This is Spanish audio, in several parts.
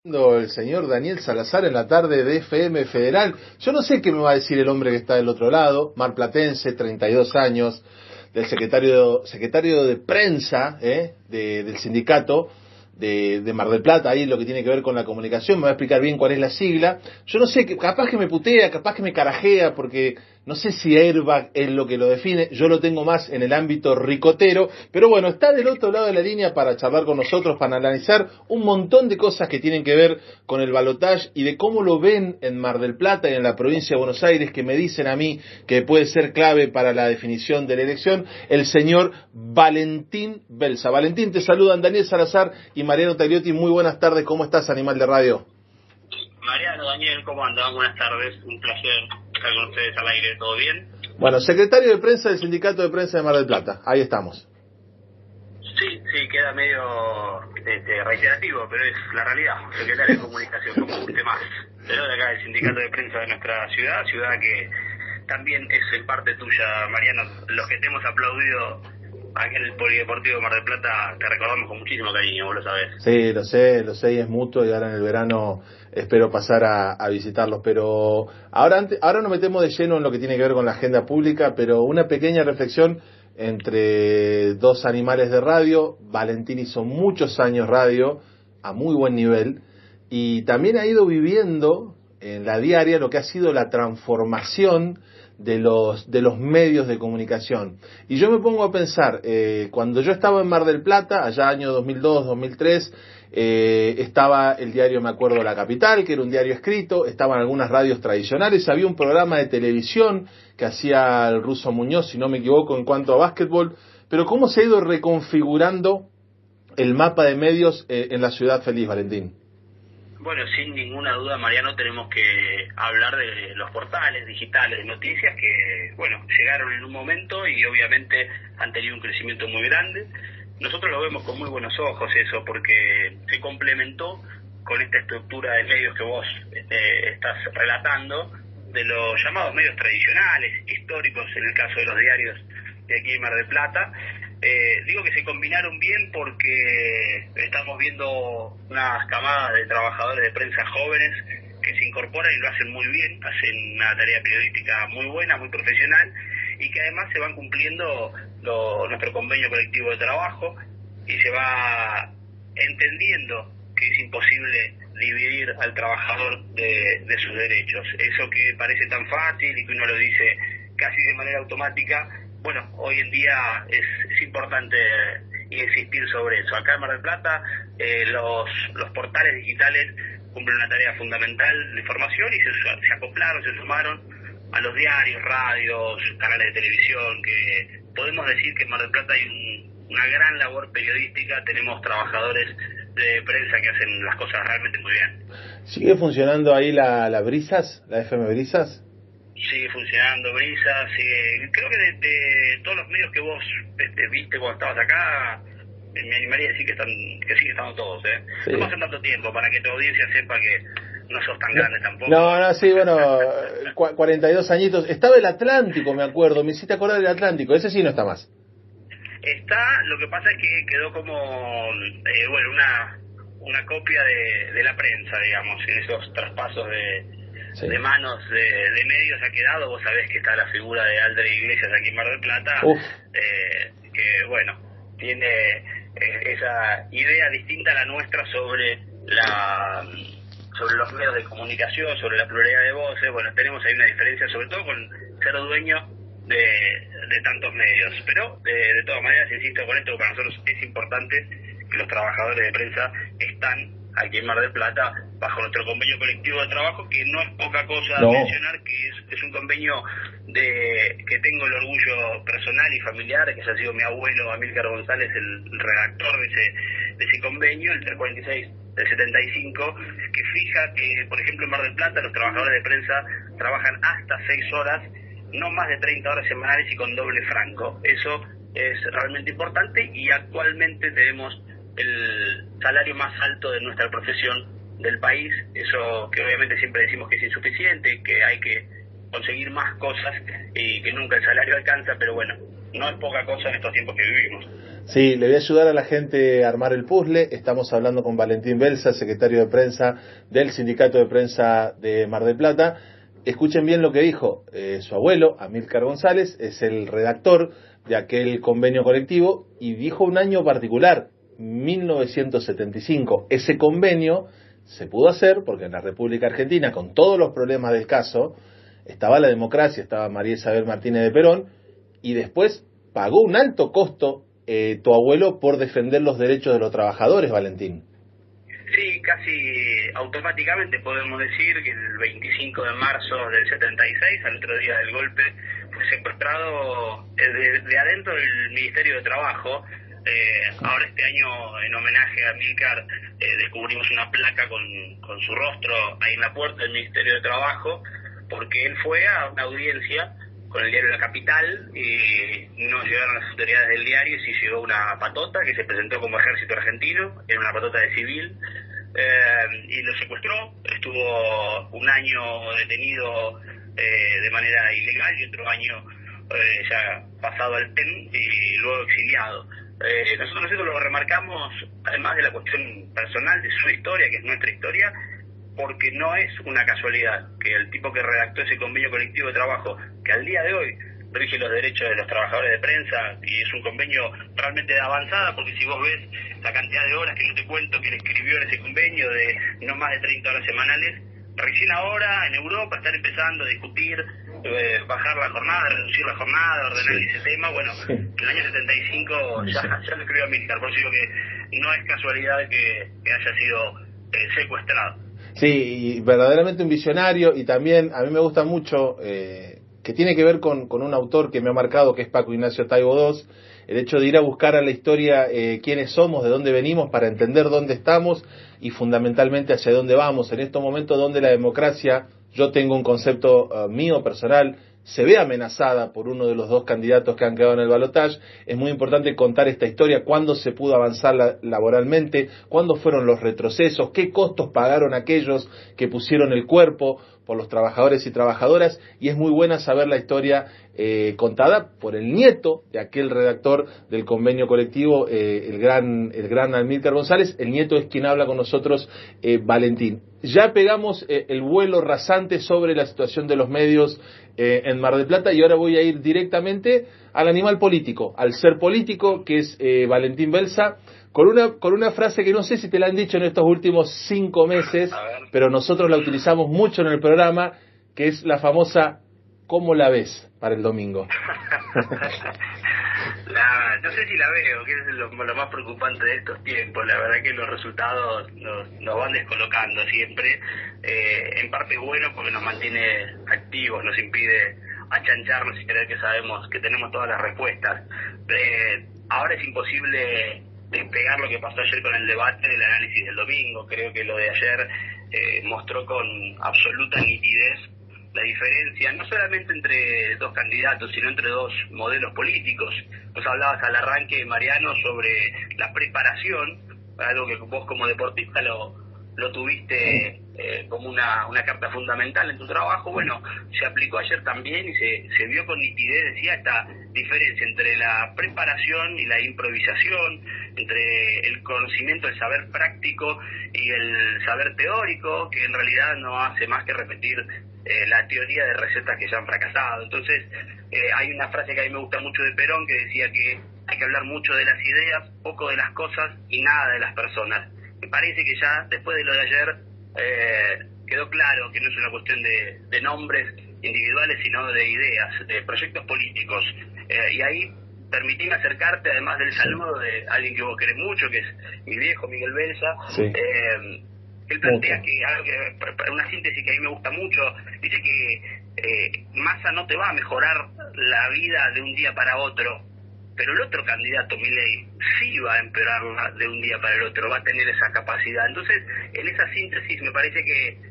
El señor Daniel Salazar en la tarde de FM Federal. Yo no sé qué me va a decir el hombre que está del otro lado, marplatense, 32 años, del secretario de prensa del sindicato de Mar del Plata, ahí lo que tiene que ver con la comunicación. Me va a explicar bien cuál es la sigla. Yo no sé, capaz que me putea, capaz que me carajea, porque no sé si airbag es lo que lo define. Yo lo tengo más en el ámbito ricotero, pero bueno, está del otro lado de la línea para charlar con nosotros, para analizar un montón de cosas que tienen que ver con el balotaje y de cómo lo ven en Mar del Plata y en la provincia de Buenos Aires, que me dicen a mí que puede ser clave para la definición de la elección, el señor Valentín Belsa. Valentín, te saludan Daniel Salazar y Mariano Tagliotti. Muy buenas tardes, ¿cómo estás, animal de radio? Mariano, Daniel, ¿cómo andan? Buenas tardes, un placer estar con ustedes al aire, ¿todo bien? Bueno, secretario de prensa del Sindicato de Prensa de Mar del Plata, ahí estamos. Sí, queda medio reiterativo, pero es la realidad. Secretario de Comunicación, como usted más. Pero de acá, el Sindicato de Prensa de nuestra ciudad que también es en parte tuya, Mariano. Los que te hemos aplaudido aquí en el Polideportivo de Mar del Plata, te recordamos con muchísimo cariño, vos lo sabés. Sí, lo sé, y es mutuo, y ahora en el verano espero pasar a visitarlos. Pero ahora nos metemos de lleno en lo que tiene que ver con la agenda pública, pero una pequeña reflexión entre dos animales de radio. Valentín hizo muchos años radio, a muy buen nivel, y también ha ido viviendo en la diaria lo que ha sido la transformación de los medios de comunicación. Y yo me pongo a pensar, cuando yo estaba en Mar del Plata, allá año 2002, 2003, estaba el diario, me acuerdo, La Capital, que era un diario escrito, estaban algunas radios tradicionales, había un programa de televisión que hacía el Ruso Muñoz, si no me equivoco, en cuanto a básquetbol, pero ¿cómo se ha ido reconfigurando el mapa de medios en la ciudad feliz, Valentín? Bueno, sin ninguna duda, Mariano, tenemos que hablar de los portales digitales de noticias que, bueno, llegaron en un momento y obviamente han tenido un crecimiento muy grande. Nosotros lo vemos con muy buenos ojos eso, porque se complementó con esta estructura de medios que vos estás relatando, de los llamados medios tradicionales, históricos, en el caso de los diarios de aquí en Mar del Plata. Digo que se combinaron bien porque estamos viendo unas camadas de trabajadores de prensa jóvenes que se incorporan y lo hacen muy bien, hacen una tarea periodística muy buena, muy profesional, y que además se van cumpliendo nuestro convenio colectivo de trabajo y se va entendiendo que es imposible dividir al trabajador de sus derechos. Eso que parece tan fácil y que uno lo dice casi de manera automática, bueno, hoy en día es importante insistir sobre eso. Acá en Mar del Plata los portales digitales cumplen una tarea fundamental de información y se acoplaron, se sumaron a los diarios, radios, canales de televisión, que podemos decir que en Mar del Plata hay una gran labor periodística. Tenemos trabajadores de prensa que hacen las cosas realmente muy bien. ¿Sigue funcionando ahí la Brisas, la FM Brisas? Sigue funcionando Brisas, creo que de todos los medios que vos viste cuando estabas acá, me animaría a decir que sigue estando todos, Sí. No pasa tanto tiempo para que tu audiencia sepa que no sos tan grande tampoco. No, sí, bueno, 42 añitos. Estaba el Atlántico, me acuerdo, me hiciste acordar del Atlántico, ese sí no está más. Está, lo que pasa es que quedó como, una copia de la prensa, digamos, en esos traspasos de manos de medios ha quedado. Vos sabés que está la figura de Alder Iglesias aquí en Mar del Plata, que bueno, tiene esa idea distinta a la nuestra sobre los medios de comunicación, sobre la pluralidad de voces. Bueno, tenemos ahí una diferencia, sobre todo con ser dueño de tantos medios, pero de todas maneras insisto con esto, que para nosotros es importante que los trabajadores de prensa están aquí en Mar del Plata bajo nuestro convenio colectivo de trabajo, que no es poca cosa mencionar, que es un convenio que tengo el orgullo personal y familiar, que ha sido mi abuelo Amílcar González el redactor de ese convenio, el 346 del 75, que fija que, por ejemplo, en Mar del Plata los trabajadores de prensa trabajan hasta 6 horas, no más de 30 horas semanales y con doble franco. Eso es realmente importante y actualmente tenemos el salario más alto de nuestra profesión del país. Eso que obviamente siempre decimos que es insuficiente, que hay que conseguir más cosas y que nunca el salario alcanza, pero bueno, no es poca cosa en estos tiempos que vivimos. Sí, le voy a ayudar a la gente a armar el puzzle. Estamos hablando con Valentín Belsa, secretario de prensa del Sindicato de Prensa de Mar del Plata. Escuchen bien lo que dijo. Su abuelo, Amílcar González, es el redactor de aquel convenio colectivo y dijo un año particular, 1975. Ese convenio se pudo hacer porque en la República Argentina, con todos los problemas del caso, estaba la democracia, estaba María Isabel Martínez de Perón, y después pagó un alto costo tu abuelo por defender los derechos de los trabajadores, Valentín. Sí, casi automáticamente podemos decir que el 25 de marzo del 76, al otro día del golpe, fue secuestrado de adentro del Ministerio de Trabajo. Ahora este año, en homenaje a Amílcar, descubrimos una placa con su rostro ahí en la puerta del Ministerio de Trabajo, porque él fue a una audiencia con el diario La Capital y no llegaron las autoridades del diario, y sí llegó una patota que se presentó como ejército argentino, era una patota de civil, y lo secuestró. Estuvo un año detenido de manera ilegal y otro año ya pasado al PEN y luego exiliado. Nosotros eso lo remarcamos, además de la cuestión personal de su historia, que es nuestra historia, porque no es una casualidad que el tipo que redactó ese convenio colectivo de trabajo, que al día de hoy rige los derechos de los trabajadores de prensa, y es un convenio realmente de avanzada, porque si vos ves la cantidad de horas que yo te cuento que él escribió en ese convenio, de no más de 30 horas semanales, recién ahora en Europa están empezando a discutir bajar la jornada, reducir la jornada, ordenar ese tema. Bueno, en el año 75 ya lo escribió Amílcar, por eso digo que no es casualidad que haya sido secuestrado. Sí, y verdaderamente un visionario, y también a mí me gusta mucho, que tiene que ver con un autor que me ha marcado, que es Paco Ignacio Taibo II, el hecho de ir a buscar a la historia quiénes somos, de dónde venimos, para entender dónde estamos y fundamentalmente hacia dónde vamos. En estos momentos donde la democracia, yo tengo un concepto mío personal, se ve amenazada por uno de los dos candidatos que han quedado en el balotaje, es muy importante contar esta historia, cuándo se pudo avanzar laboralmente, cuándo fueron los retrocesos, qué costos pagaron aquellos que pusieron el cuerpo por los trabajadores y trabajadoras, y es muy buena saber la historia contada por el nieto de aquel redactor del convenio colectivo, el gran Amílcar González. El nieto es quien habla con nosotros, Valentín. Ya pegamos el vuelo rasante sobre la situación de los medios en Mar del Plata, y ahora voy a ir directamente al animal político, al ser político, que es Valentín Belsa, con una frase que no sé si te la han dicho en estos últimos 5 meses, pero nosotros la utilizamos mucho en el programa, que es la famosa ¿cómo la ves para el domingo? No sé si la veo, que es lo más preocupante de estos tiempos. La verdad que los resultados nos van descolocando siempre. En parte es bueno porque nos mantiene activos, nos impide achancharnos y creer que sabemos, que tenemos todas las respuestas. Ahora es imposible despegar lo que pasó ayer con el debate del análisis del domingo. Creo que lo de ayer mostró con absoluta nitidez la diferencia, no solamente entre dos candidatos, sino entre dos modelos políticos. Vos hablabas al arranque, Mariano, sobre la preparación, algo que vos como deportista lo tuviste como una carta fundamental en tu trabajo. Bueno, se aplicó ayer también y se vio con nitidez, decía, esta diferencia entre la preparación y la improvisación, entre el conocimiento, el saber práctico y el saber teórico, que en realidad no hace más que repetir la teoría de recetas que ya han fracasado. Entonces, hay una frase que a mí me gusta mucho de Perón, que decía que hay que hablar mucho de las ideas, poco de las cosas y nada de las personas. Me parece que ya, después de lo de ayer, quedó claro que no es una cuestión de nombres individuales, sino de ideas, de proyectos políticos. Y ahí permitime acercarte, además del saludo de alguien que vos querés mucho, que es mi viejo Miguel Belsa. Sí. Él plantea que algo que, una síntesis que a mí me gusta mucho, dice que Massa no te va a mejorar la vida de un día para otro, pero el otro candidato, Milei, sí va a empeorarla de un día para el otro, va a tener esa capacidad. Entonces, en esa síntesis me parece que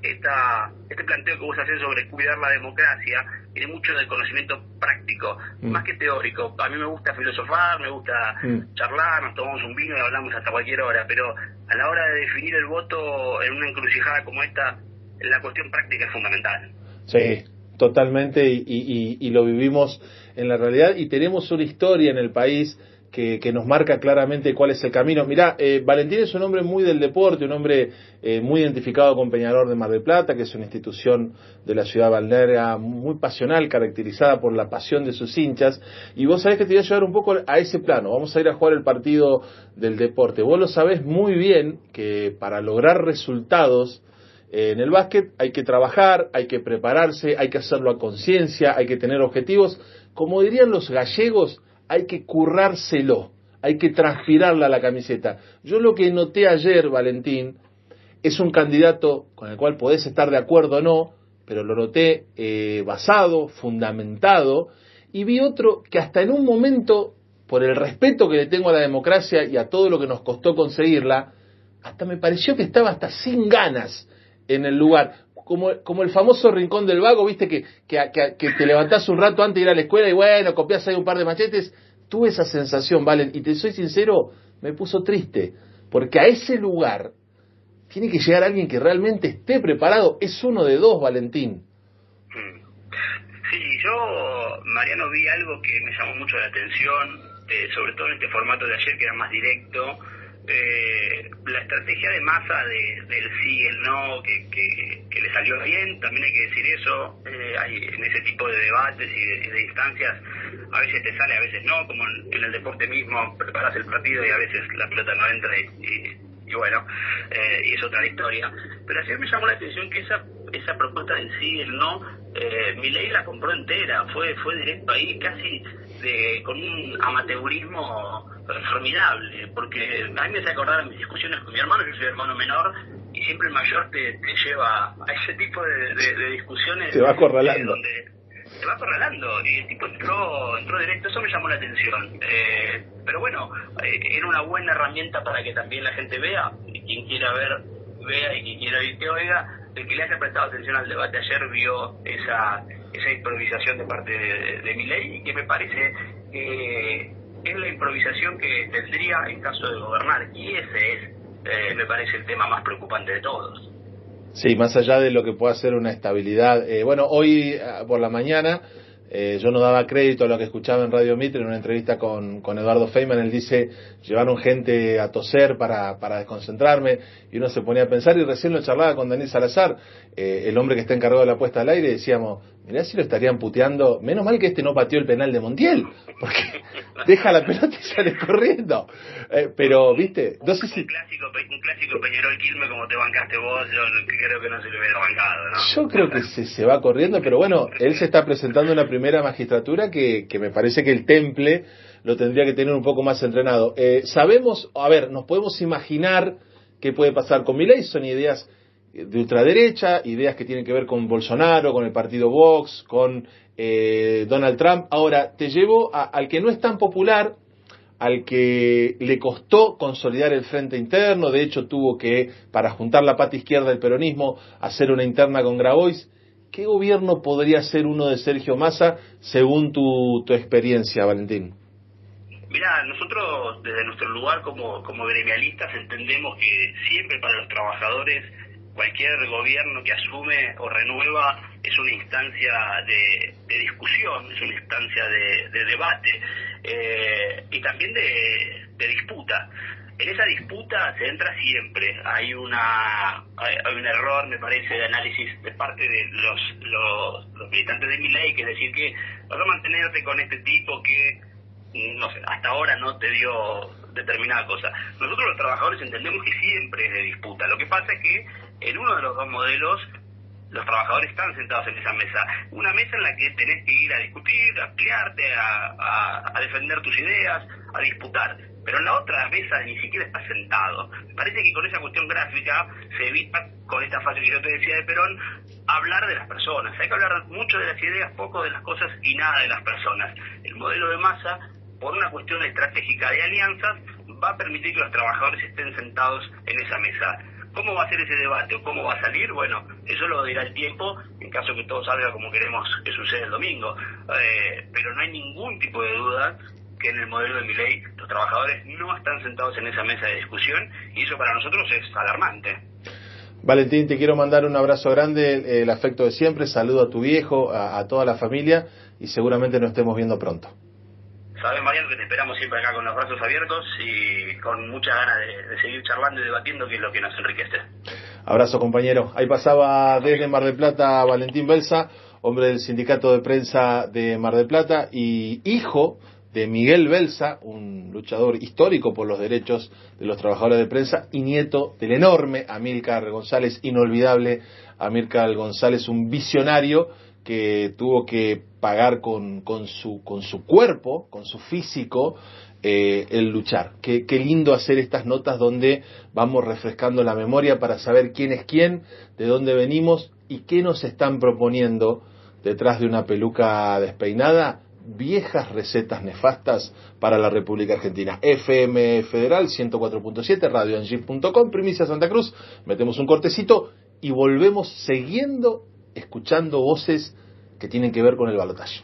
este planteo que vos haces sobre cuidar la democracia tiene mucho de conocimiento práctico, más que teórico. A mí me gusta filosofar, me gusta charlar, nos tomamos un vino y hablamos hasta cualquier hora, pero a la hora de definir el voto en una encrucijada como esta, la cuestión práctica es fundamental. Sí, Totalmente, y lo vivimos en la realidad, y tenemos una historia en el país que nos marca claramente cuál es el camino. Mirá, Valentín es un hombre muy del deporte, un hombre muy identificado con Peñarol de Mar del Plata, que es una institución de la ciudad balnearia muy pasional, caracterizada por la pasión de sus hinchas, y vos sabés que te voy a llevar un poco a ese plano. Vamos a ir a jugar el partido del deporte. Vos lo sabés muy bien que para lograr resultados en el básquet hay que trabajar, hay que prepararse, hay que hacerlo a conciencia, hay que tener objetivos. Como dirían los gallegos, hay que currárselo, hay que transpirarla la camiseta. Yo lo que noté ayer, Valentín, es un candidato con el cual podés estar de acuerdo o no, pero lo noté basado, fundamentado, y vi otro que hasta en un momento, por el respeto que le tengo a la democracia y a todo lo que nos costó conseguirla, hasta me pareció que estaba hasta sin ganas en el lugar. Como el famoso rincón del vago, viste, que te levantás un rato antes de ir a la escuela y bueno, copiás ahí un par de machetes. Tuve esa sensación, Valen, y te soy sincero, me puso triste, porque a ese lugar tiene que llegar alguien que realmente esté preparado. Es uno de dos, Valentín. Sí, yo, Mariano, vi algo que me llamó mucho la atención, sobre todo en este formato de ayer que era más directo. La estrategia de Massa del sí y el no, que le salió bien, también hay que decir eso. Hay en ese tipo de debates y de instancias, a veces te sale, a veces no, como en el deporte mismo, preparas el partido y a veces la pelota no entra y bueno, y es otra historia. Pero ayer me llamó la atención que esa propuesta del sí y el no, Milei la compró entera, fue directo ahí, casi con un amateurismo formidable, porque a mí me hace acordar a mis discusiones con mi hermano. Yo soy hermano menor y siempre el mayor te lleva a ese tipo de discusiones. Te va acorralando. Donde te va acorralando, y el tipo entró directo. Eso me llamó la atención, pero bueno, era una buena herramienta para que también la gente vea, y quien quiera ver, vea, y quien quiera oír, que oiga. El que le haya prestado atención al debate ayer vio esa improvisación de parte de Milei, y que me parece que es la improvisación que tendría en caso de gobernar, y ese es, me parece, el tema más preocupante de todos. Sí, más allá de lo que pueda ser una estabilidad. Bueno, hoy por la mañana yo no daba crédito a lo que escuchaba en Radio Mitre en una entrevista con Eduardo Feynman. Él dice, llevaron gente a toser para desconcentrarme, y uno se ponía a pensar, y recién lo charlaba con Daniel Salazar, el hombre que está encargado de la puesta al aire, y decíamos, mirá si lo estarían puteando, menos mal que no pateó el penal de Montiel, porque deja la pelota y sale corriendo. Pero, viste, no sé si... Un clásico Peñarol Quilmes como te bancaste vos, yo creo que no se lo hubiera bancado, ¿no? Yo creo que se va corriendo, pero bueno, él se está presentando en la primera magistratura que me parece que el temple lo tendría que tener un poco más entrenado. Sabemos, a ver, nos podemos imaginar qué puede pasar con Milei. Son ideas de ultraderecha, ideas que tienen que ver con Bolsonaro, con el partido Vox, con Donald Trump. Ahora, te llevo al que no es tan popular, al que le costó consolidar el frente interno. De hecho, tuvo que, para juntar la pata izquierda del peronismo, hacer una interna con Grabois. ¿Qué gobierno podría ser uno de Sergio Massa, según tu experiencia, Valentín? Mirá, nosotros desde nuestro lugar como gremialistas entendemos que siempre para los trabajadores cualquier gobierno que asume o renueva es una instancia de discusión, es una instancia de debate, y también de disputa. En esa disputa se entra siempre. Hay un error, me parece, de análisis de parte de los militantes de Milei, que es decir que vas a mantenerte con este tipo que, no sé, hasta ahora no te dio determinada cosa. Nosotros los trabajadores entendemos que siempre es de disputa. Lo que pasa es que en uno de los dos modelos los trabajadores están sentados en esa mesa. Una mesa en la que tenés que ir a discutir, a pelearte, a defender tus ideas, a disputar. Pero en la otra mesa ni siquiera estás sentado. Me parece que con esa cuestión gráfica se evita, con esta frase que yo te decía de Perón, hablar de las personas. Hay que hablar mucho de las ideas, poco de las cosas y nada de las personas. El modelo de Massa, por una cuestión estratégica de alianzas, va a permitir que los trabajadores estén sentados en esa mesa. ¿Cómo va a ser ese debate o cómo va a salir? Bueno, eso lo dirá el tiempo, en caso que todo salga como queremos que suceda el domingo. Pero no hay ningún tipo de duda que en el modelo de Milei los trabajadores no están sentados en esa mesa de discusión, y eso para nosotros es alarmante. Valentín, te quiero mandar un abrazo grande, el afecto de siempre, saludo a tu viejo, a toda la familia y seguramente nos estemos viendo pronto. Sabes, Mariano, que te esperamos siempre acá con los brazos abiertos y con muchas ganas de seguir charlando y debatiendo, que es lo que nos enriquece. Abrazo, compañero. Ahí pasaba desde Mar del Plata Valentín Belsa, hombre del Sindicato de Prensa de Mar del Plata y hijo de Miguel Belsa, un luchador histórico por los derechos de los trabajadores de prensa, y nieto del enorme Amílcar González, inolvidable Amílcar González, un visionario que tuvo que pagar con su cuerpo, con su físico, el luchar. Qué lindo hacer estas notas donde vamos refrescando la memoria para saber quién es quién, de dónde venimos y qué nos están proponiendo detrás de una peluca despeinada. Viejas recetas nefastas para la República Argentina. FM Federal 104.7, radioangie.com, Primicia Santa Cruz. Metemos un cortecito y volvemos escuchando voces que tienen que ver con el balotaje.